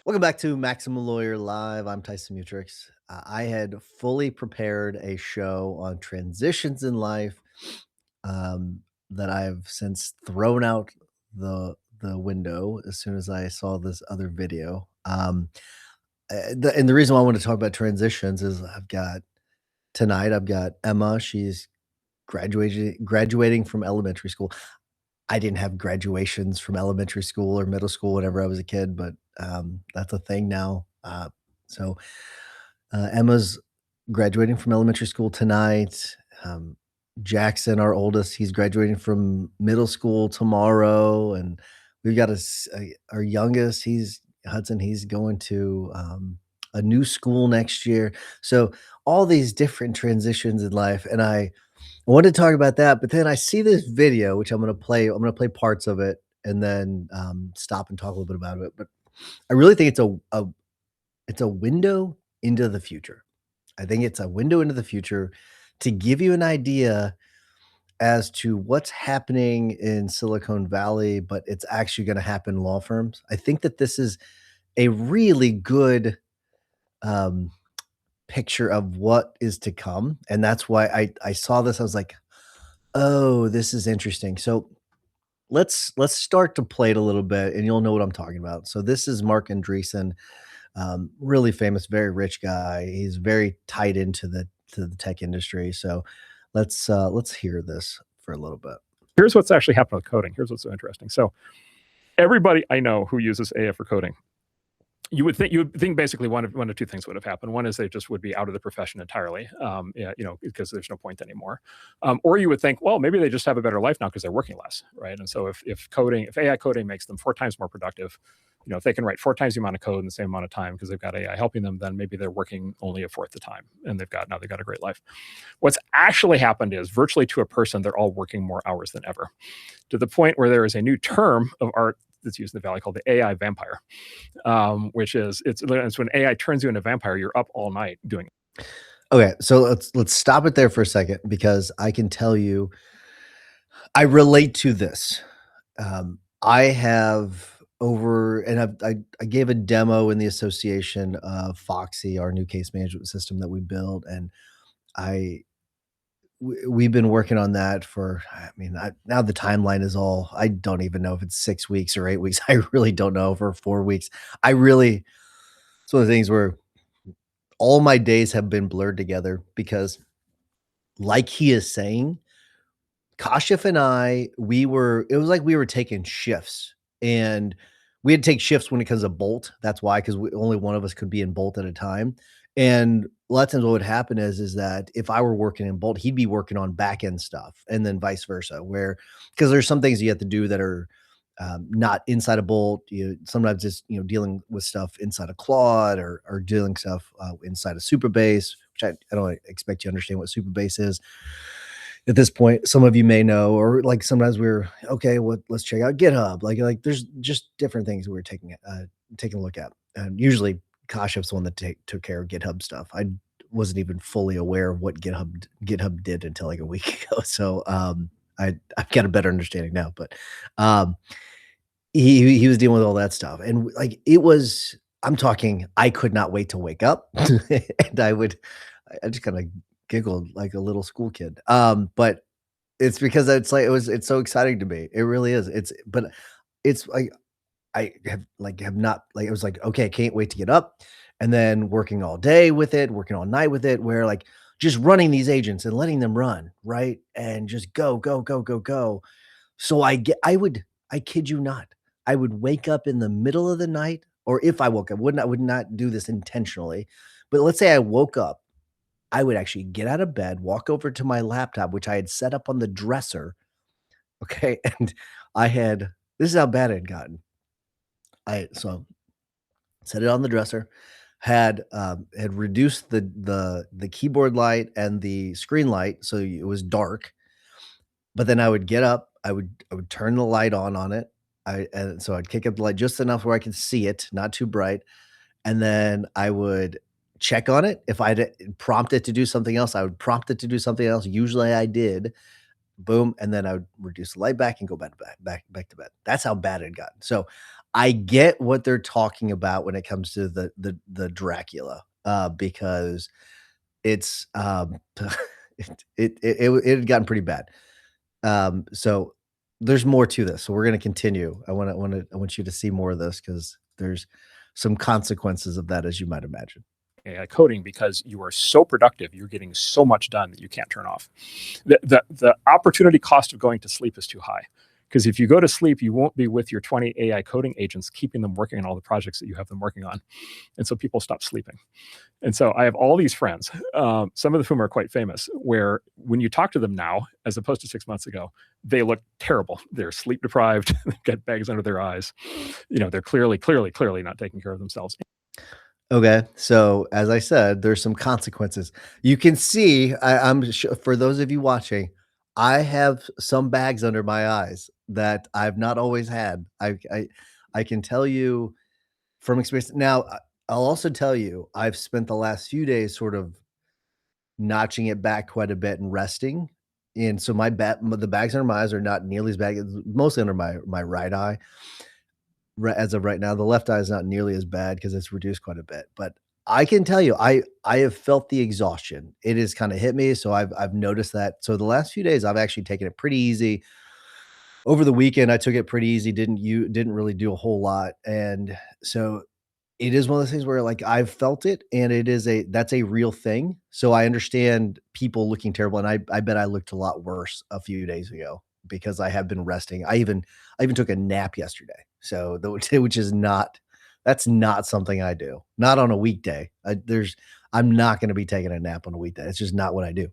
Welcome back to Maximum Lawyer Live. I'm Tyson Mutrux. I had fully prepared a show on transitions in life that I've since thrown out the window as soon as I saw this other video. And the reason why I want to talk about transitions is I've got Emma. She's graduating from elementary school. I didn't have graduations from elementary school or middle school whenever I was a kid, but that's a thing now. Emma's graduating from elementary school tonight. Jackson, our oldest, he's graduating from middle school tomorrow, and we've got our youngest. He's Hudson. He's going to a new school next year. So all these different transitions in life, and I wanted to talk about that, but then I see this video, which I'm gonna play. I'm gonna play parts of it and then stop and talk a little bit about it. But I really think it's a window into the future. I think it's a window into the future to give you an idea as to what's happening in Silicon Valley, but it's actually going to happen in law firms. I think that this is a really good um, picture of what is to come, and that's why I saw this. I was like, "Oh, this is interesting." So let's start to play it a little bit, and you'll know what I'm talking about. So this is Marc Andreessen, really famous, very rich guy. He's very tied into the tech industry. So let's hear this for a little bit. Here's what's actually happened with coding. Here's what's so interesting. So everybody I know who uses AI for coding, you would think basically one of two things would have happened. One is they just would be out of the profession entirely, because there's no point anymore. Or you would think, well, maybe they just have a better life now because they're working less, right? And so if AI coding makes them 4 times more productive, if they can write 4 times the amount of code in the same amount of time because they've got AI helping them, then maybe they're working only a fourth the time, and they've got a great life. What's actually happened is virtually to a person, they're all working more hours than ever, to the point where there is a new term of art that's used in the Valley called the AI vampire, which is it's when AI turns you into a vampire. You're up all night doing it. Okay, so let's stop it there for a second because I can tell you I relate to this. I have over and I gave a demo in the association of Foxy, our new case management system that we built, and I we've been working on that for, I mean, now the timeline is all, I don't even know if it's 6 weeks or 8 weeks. I really don't know, for 4 weeks. It's one of the things where all my days have been blurred together because, like he is saying, Kashef and it was like we were taking shifts, and we had to take shifts when it comes to Bolt. That's why, because only one of us could be in Bolt at a time. And a lot of times what would happen is that if I were working in Bolt, he'd be working on back end stuff, and then vice versa, where because there's some things you have to do that are not inside a Bolt. Sometimes it's dealing with stuff inside a Claude, or dealing stuff inside a Supabase, which I don't expect you to understand what Supabase is at this point. Some of you may know, or like sometimes we're okay. Let's check out GitHub. Like there's just different things we're taking a look at. And usually Kashef's the one that took care of GitHub stuff. I wasn't even fully aware of what GitHub did until like a week ago. So I've got a better understanding now. But um, he was dealing with all that stuff, and like it was. I'm talking. I could not wait to wake up, and I just kind of giggled like a little school kid. But it's because it's so exciting to me. It really is. It's like have not like it was like, okay, I can't wait to get up, and then working all day with it, working all night with it, where like just running these agents and letting them run, right? And just go, go, go, go, go. So I kid you not, I would wake up in the middle of the night, or if I woke up, I would not do this intentionally. But let's say I woke up, I would actually get out of bed, walk over to my laptop, which I had set up on the dresser, okay? And I had this is how bad it had gotten. I so set it on the dresser, had reduced the keyboard light and the screen light so it was dark, but then I would get up, I would turn the light on it. And so I'd kick up the light just enough where I could see it, not too bright, and then I would check on it. If I'd prompt it to do something else, I would prompt it to do something else. Usually I did. Boom, and then I would reduce the light back and go back to bed. That's how bad it got. So I get what they're talking about when it comes to the Dracula, because it's, it had gotten pretty bad. So there's more to this. So we're gonna continue. I want you to see more of this because there's some consequences of that, as you might imagine. AI coding because you are so productive, you're getting so much done that you can't turn off. The opportunity cost of going to sleep is too high. Because if you go to sleep, you won't be with your 20 AI coding agents, keeping them working on all the projects that you have them working on. And so people stop sleeping. And so I have all these friends, some of whom are quite famous, where when you talk to them now, as opposed to 6 months ago, they look terrible. They're sleep deprived, they've got bags under their eyes. They're clearly not taking care of themselves. Okay, so as I said, there's some consequences. You can see, for those of you watching, I have some bags under my eyes that I've not always had. I can tell you from experience. Now, I'll also tell you, I've spent the last few days sort of notching it back quite a bit and resting. And so the bags under my eyes are not nearly as bad. It's mostly under my right eye. As of right now, the left eye is not nearly as bad because it's reduced quite a bit. But I can tell you, I have felt the exhaustion. It has kind of hit me, so I've noticed that. So the last few days, I've actually taken it pretty easy. Over the weekend, I took it pretty easy. Didn't really do a whole lot, and so it is one of those things where, like, I've felt it, and that's a real thing. So I understand people looking terrible, and I bet I looked a lot worse a few days ago because I have been resting. I even took a nap yesterday. So which is not that's not something I do. Not on a weekday. I'm not gonna be taking a nap on a weekday. It's just not what I do.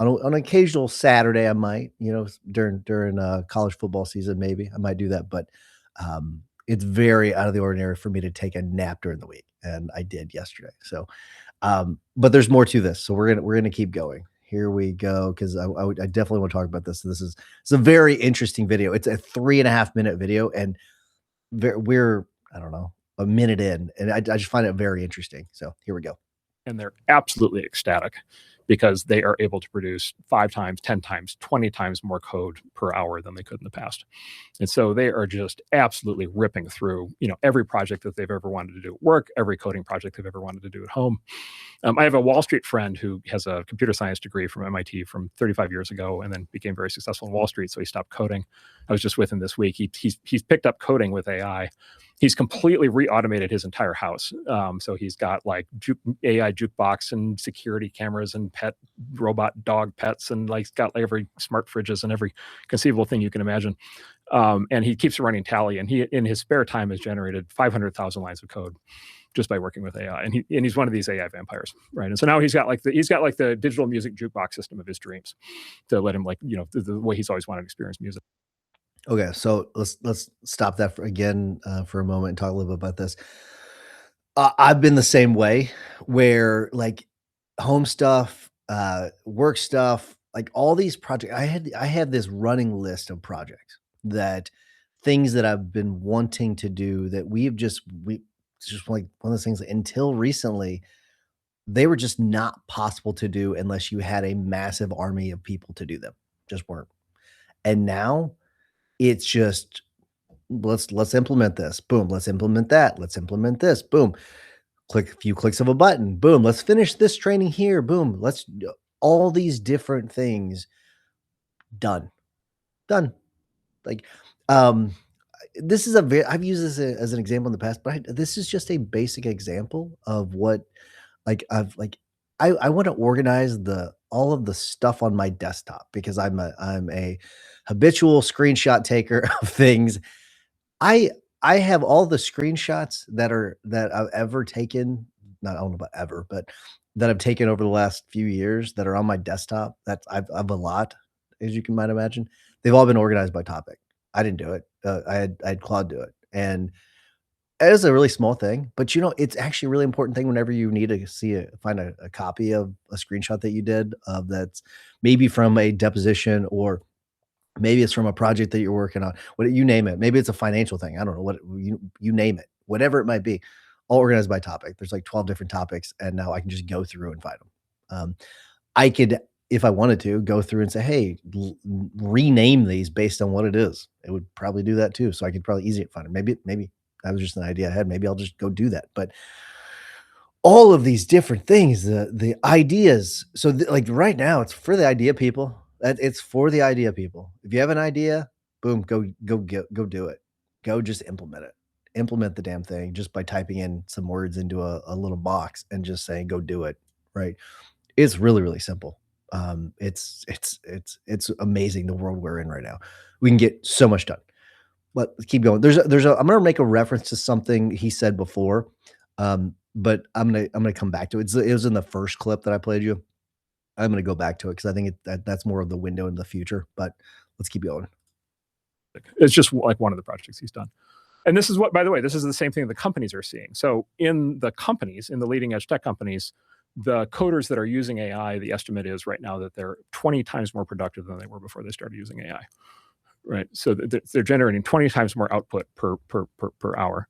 On an occasional Saturday, I might, during college football season, maybe I might do that, but it's very out of the ordinary for me to take a nap during the week, and I did yesterday. So, but there's more to this, so we're gonna keep going. Here we go, because I definitely want to talk about this. It's a very interesting video. It's a 3.5 minute video, and we're I don't know, a minute in, and I just find it very interesting. So here we go. And they're absolutely ecstatic because they are able to produce 5 times, 10 times, 20 times more code per hour than they could in the past. And so they are just absolutely ripping through, every project that they've ever wanted to do at work, every coding project they've ever wanted to do at home. I have a Wall Street friend who has a computer science degree from MIT from 35 years ago and then became very successful in Wall Street. So he stopped coding. I was just with him this week. He's picked up coding with AI. He's completely re-automated his entire house. So he's got like AI jukebox and security cameras and pet robot dog pets, and like he's got like every smart fridges and every conceivable thing you can imagine. And he keeps running tally, and he in his spare time has generated 500,000 lines of code just by working with AI. And he's one of these AI vampires, right? And so now he's got like the digital music jukebox system of his dreams to let him the way he's always wanted to experience music. Okay, so let's stop that for a moment and talk a little bit about this. I've been the same way where, like, home stuff, work stuff, like all these projects. I had this running list of projects that things that I've been wanting to do that we just like one of those things until recently, they were just not possible to do unless you had a massive army of people to do them. Just weren't. And now it's just let's implement this. Boom, let's implement that. Let's implement this. Boom. Click a few clicks of a button. Boom, let's finish this training here. Boom, let's all these different things done. Done. Like this is I've used this as an example in the past, but this is just a basic example of what I want to organize the all of the stuff on my desktop because I'm a habitual screenshot taker of things. I I have all the screenshots that I've ever taken, not I don't know about ever, but that I've taken over the last few years that are on my desktop. I've a lot, as you can might imagine. They've all been organized by topic. I didn't do it. I had Claude do it, and it is a really small thing, but it's actually a really important thing whenever you need to find a copy of a screenshot that you did of that's maybe from a deposition or maybe it's from a project that you're working on. What you name it. Maybe it's a financial thing. I don't know what you name it. Whatever it might be, all organized by topic. There's like 12 different topics, and now I can just go through and find them. I could, if I wanted to, go through and say, "Hey, rename these based on what it is." It would probably do that too, so I could probably easily find it. Maybe That was just an idea I had. Maybe I'll just go do that. But all of these different things, the ideas. So like right now, it's for the idea people. It's for the idea people. If you have an idea, boom, go do it. Go just implement it. Implement the damn thing just by typing in some words into a little box and just saying go do it. Right. It's really, really simple. It's amazing the world we're in right now. We can get so much done. But keep going. I'm gonna make a reference to something he said before, but I'm gonna come back to it. It was in the first clip that I played you. I'm gonna go back to it because I think that's more of the window in the future. But let's keep going. It's just like one of the projects he's done. And this is what, by the way, this is the same thing the companies are seeing. So in the companies, in the leading edge tech companies, the coders that are using AI, the estimate is right now that they're 20 times more productive than they were before they started using AI. Right. So they're generating 20 times more output per hour.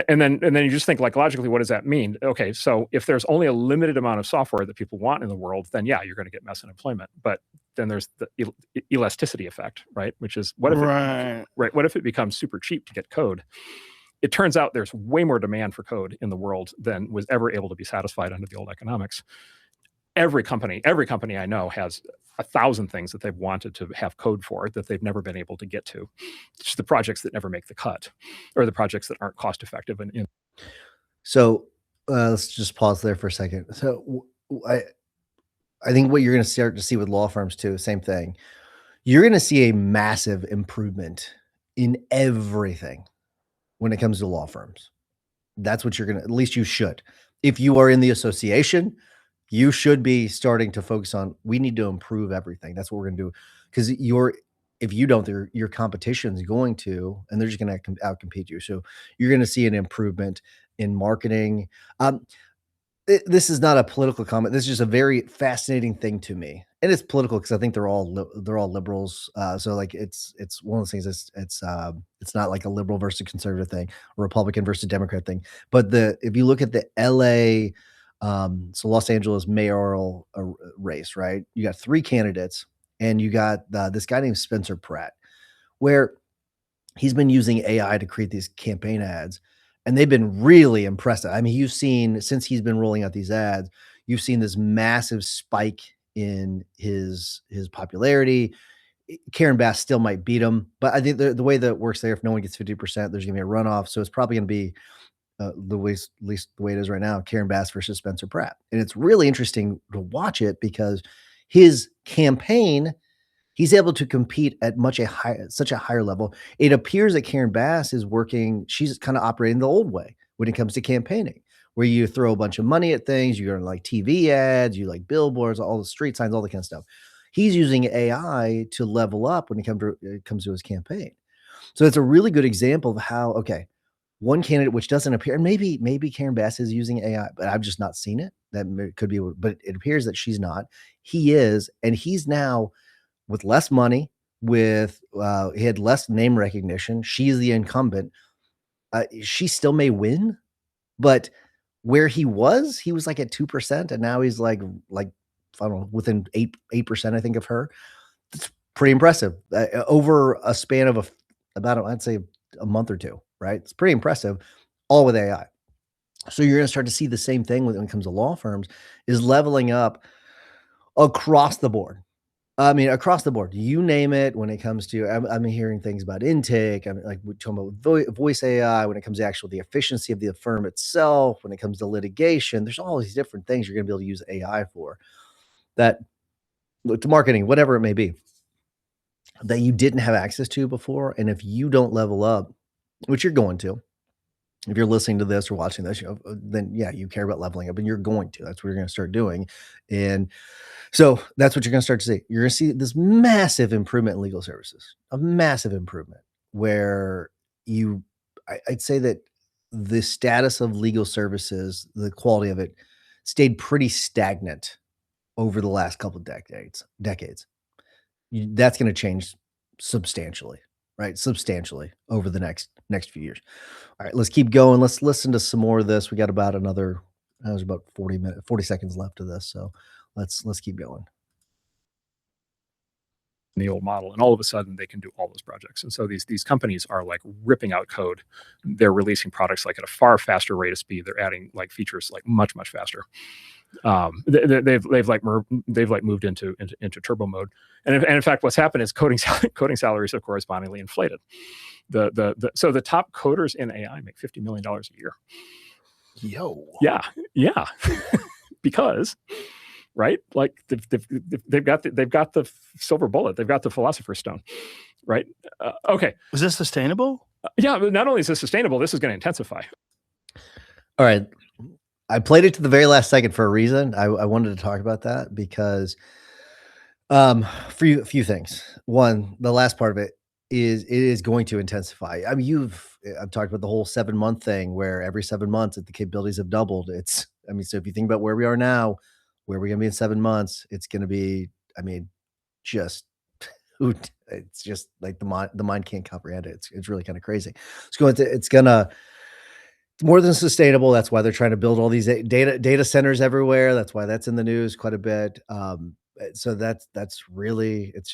And then you just think, like, logically, what does that mean? Okay, so if there's only a limited amount of software that people want in the world, then yeah, you're going to get mass unemployment. But then there's the elasticity effect, right? Which is what if it becomes super cheap to get code? It turns out there's way more demand for code in the world than was ever able to be satisfied under the old economics. Every company I know has 1,000 things that they've wanted to have code for that they've never been able to get to. It's the projects that never make the cut, or the projects that aren't cost effective. So let's just pause there for a second. So I think what you're going to start to see with law firms too, same thing. You're going to see a massive improvement in everything when it comes to law firms. That's what you're going to, at least you should. If you are in the association, you should be starting to focus on, we need to improve everything. That's what we're going to do. Because if you don't, your competition's going to, and they're just going to outcompete you. So you're going to see an improvement in marketing. This is not a political comment. This is just a very fascinating thing to me, and it's political because I think they're all liberals. So like it's one of those things. It's not like a liberal versus conservative thing, or Republican versus Democrat thing. But if you look at the L.A. So Los Angeles mayoral race, right? You got 3 candidates, and you got this guy named Spencer Pratt, where he's been using AI to create these campaign ads, and they've been really impressive. I mean, you've seen, since he's been rolling out these ads, you've seen this massive spike in his popularity. Karen Bass still might beat him, but I think the way that it works there, if no one gets 50%, there's gonna be a runoff. So it's probably gonna be at least the way it is right now, Karen Bass versus Spencer Pratt. And it's really interesting to watch it because his campaign, he's able to compete at such a higher level. It appears that Karen Bass is working, she's kind of operating the old way when it comes to campaigning, where you throw a bunch of money at things, you're like TV ads, you like billboards, all the street signs, all the kind of stuff. He's using AI to level up when it comes to his campaign. So it's a really good example of how, okay, one candidate which doesn't appear, and maybe Karen Bass is using AI, but I've just not seen it. That could be, but it appears that she's not. He is, and he's now with less money, he had less name recognition. She's the incumbent. She still may win, but where he was like at 2%, and now he's like I don't know, within 8%, I think, of her. It's pretty impressive over a span of about, I'd say, a month or two, right? It's pretty impressive, all with AI. So you're going to start to see the same thing when it comes to law firms, is leveling up across the board. I mean, across the board, you name it. When it comes to, I'm hearing things about intake. I'm like, we're talking about voice AI. When it comes to the efficiency of the firm itself, when it comes to litigation, there's all these different things you're going to be able to use AI for, that to marketing, whatever it may be, that you didn't have access to before. And if you don't level up, which you're going to, if you're listening to this or watching this, then yeah, you care about leveling up, and you're going to. That's what you're going to start doing. And so that's what you're going to start to see. You're going to see this massive improvement in legal services, a massive improvement where I'd say that the status of legal services, the quality of it, stayed pretty stagnant over the last couple of decades. That's going to change substantially, right? Substantially over the next few years. All right, let's keep going. Let's listen to some more of this. We got about another, there's about 40 seconds left of this. So let's keep going. the old model, and all of a sudden they can do all those projects. And so these companies are like ripping out code. They're releasing products like at a far faster rate of speed. They're adding like features like much faster. They've moved into turbo mode, and in fact, what's happened is coding salaries have correspondingly inflated. So the top coders in AI make $50 million a year. Yo, yeah, because. Right, like they've got the silver bullet, they've got the philosopher's stone, right? Okay, is this sustainable? Yeah, but not only is this sustainable, this is going to intensify. All right, I played it to the very last second for a reason. I wanted to talk about that because, for a few things. One, the last part of it is going to intensify. I mean, I've talked about the whole 7-month thing where every 7 months, if the capabilities have doubled, so if you think about where we are now, where we're going to be in 7 months, it's going to be, it's just like the mind can't comprehend it. It's really kind of crazy. It's more than sustainable. That's why they're trying to build all these data centers everywhere. That's why that's in the news quite a bit. So that's really, it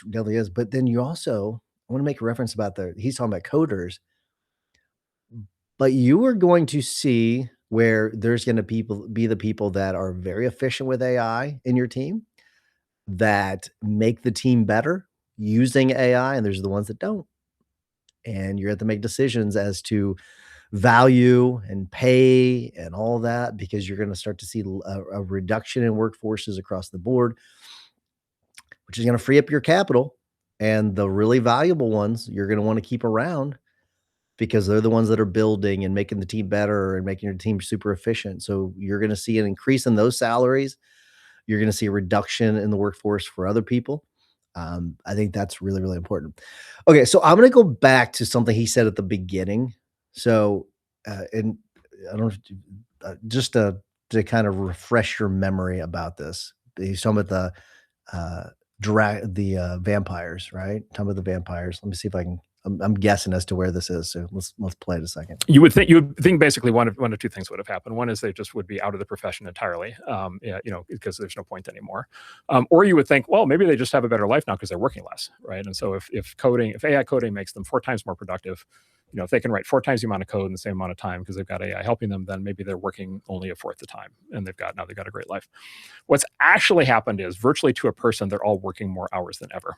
definitely is. But then you also, I want to make a reference about he's talking about coders, but you are going to see where there's going to be the people that are very efficient with AI in your team that make the team better using AI. And there's the ones that don't. And you have to make decisions as to value and pay and all that, because you're going to start to see a reduction in workforces across the board, which is going to free up your capital. And the really valuable ones you're going to want to keep around, because they're the ones that are building and making the team better and making your team super efficient. So you're going to see an increase in those salaries. You're going to see a reduction in the workforce for other people. I think that's really, really important. Okay, so I'm going to go back to something he said at the beginning. So, and I don't just to kind of refresh your memory about this. He's talking about the vampires, right? Talking about the vampires. Let me see if I can. I'm guessing as to where this is. So let's play it a second. You would think basically one of two things would have happened. One is they just would be out of the profession entirely, because there's no point anymore. Or you would think, well, maybe they just have a better life now because they're working less, right? And so if AI coding makes them 4 times more productive, if they can write 4 times the amount of code in the same amount of time because they've got AI helping them, then maybe they're working only a fourth the time, and they've got a great life. What's actually happened is virtually to a person, they're all working more hours than ever,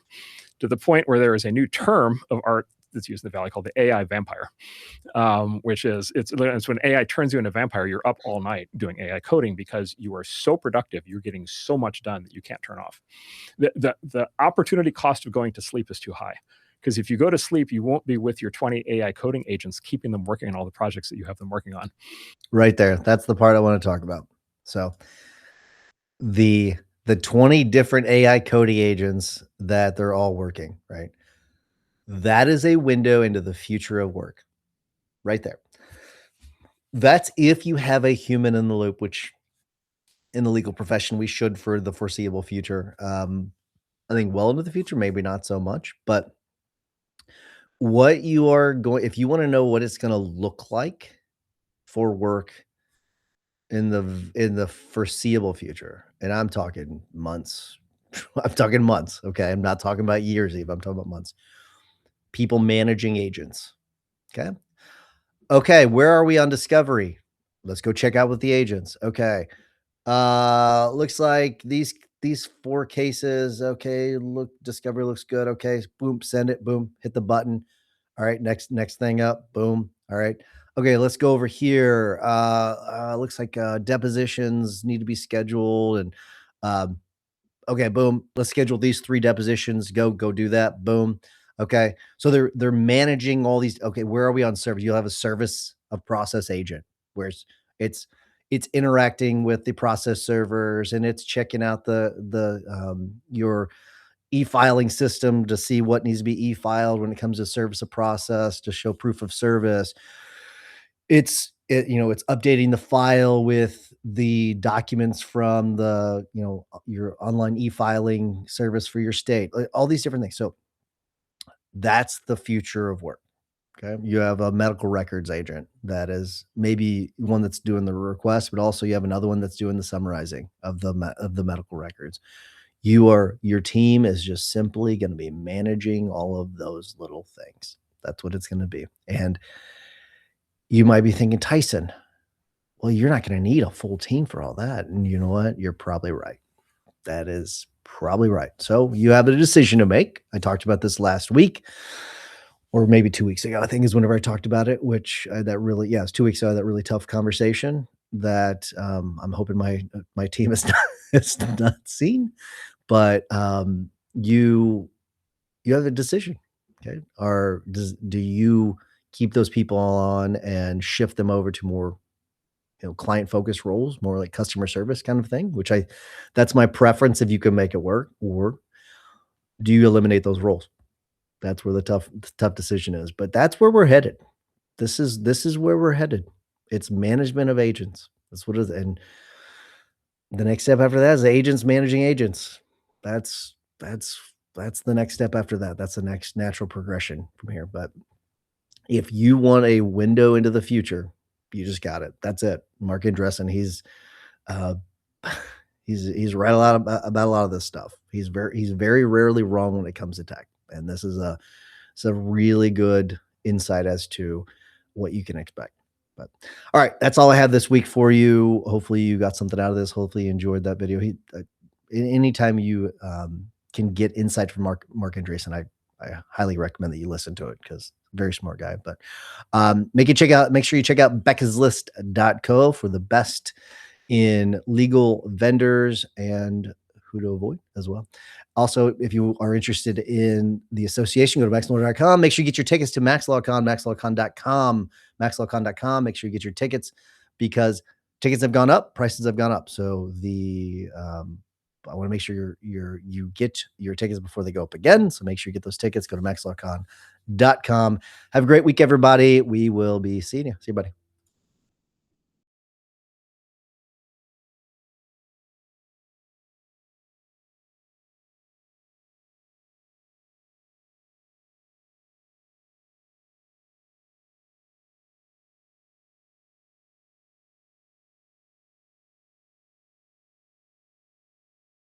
to the point where there is a new term of art that's used in the Valley called the AI vampire, which is it's when AI turns you into a vampire. You're up all night doing AI coding because you are so productive. You're getting so much done that you can't turn off. The opportunity cost of going to sleep is too high, because if you go to sleep, you won't be with your 20 AI coding agents, keeping them working on all the projects that you have them working on. Right there. That's the part I want to talk about. So the 20 different AI coding agents that they're all working, right? That is a window into the future of work right there. That's if you have a human in the loop, which in the legal profession, we should for the foreseeable future. I think well into the future, maybe not so much, but what you are going, if you want to know what it's going to look like for work in the foreseeable future, and I'm talking months, okay? I'm not talking about years even, I'm talking about months. People managing agents, okay, where are we on discovery? Let's go check out with the agents. Okay, looks like these 4 cases. Okay, look, discovery looks good. Okay, boom, send it. Boom, hit the button. All right, next thing up. Boom. All right. Okay, let's go over here. Looks like depositions need to be scheduled, and okay, boom, let's schedule these 3 depositions. Go do that. Boom. Okay, so they're managing all these. Okay, where are we on service? You'll have a service of process agent where it's interacting with the process servers, and it's checking out your e-filing system to see what needs to be e-filed when it comes to service of process to show proof of service. It's updating the file with the documents from your online e-filing service for your state, all these different things. So that's the future of work. Okay. You have a medical records agent that is maybe one that's doing the request, but also you have another one that's doing the summarizing of the medical records. Your team is just simply going to be managing all of those little things. That's what it's going to be. And you might be thinking, Tyson, well, you're not going to need a full team for all that. And you know what? You're probably right. That is probably right. So you have a decision to make. I talked about this last week, or maybe 2 weeks ago, I think is whenever I talked about it, which it's 2 weeks ago, that really tough conversation that I'm hoping my team has not seen. But you have a decision. Okay. Do you keep those people on and shift them over to more client focused roles, more like customer service kind of thing, that's my preference if you can make it work, or do you eliminate those roles? That's where the tough decision is, but that's where we're headed. This is where we're headed. It's management of agents. That's what it is. And the next step after that is agents managing agents. That's the next step after that. That's the next natural progression from here. But if you want a window into the future, you just got it. That's it. Marc Andreessen, uh, he's right about a lot of this stuff. He's very rarely wrong when it comes to tech, and this is a really good insight as to what you can expect. But all right, that's all I have this week for you. Hopefully you got something out of this. Hopefully you enjoyed that video. Anytime you can get insight from Marc Andreessen, I highly recommend that you listen to it, because very smart guy. But make sure you check out beccaslist.co for the best in legal vendors and who to avoid as well. Also, if you are interested in the association, go to maxlawcon. Make sure you get your tickets to maxlawcon, maxlawcon.com. Make sure you get your tickets, because tickets have gone up, prices have gone up. So I want to make sure you get your tickets before they go up again. So make sure you get those tickets. Go to maxlawcon.com. Have a great week, everybody. We will be seeing you. See you, buddy.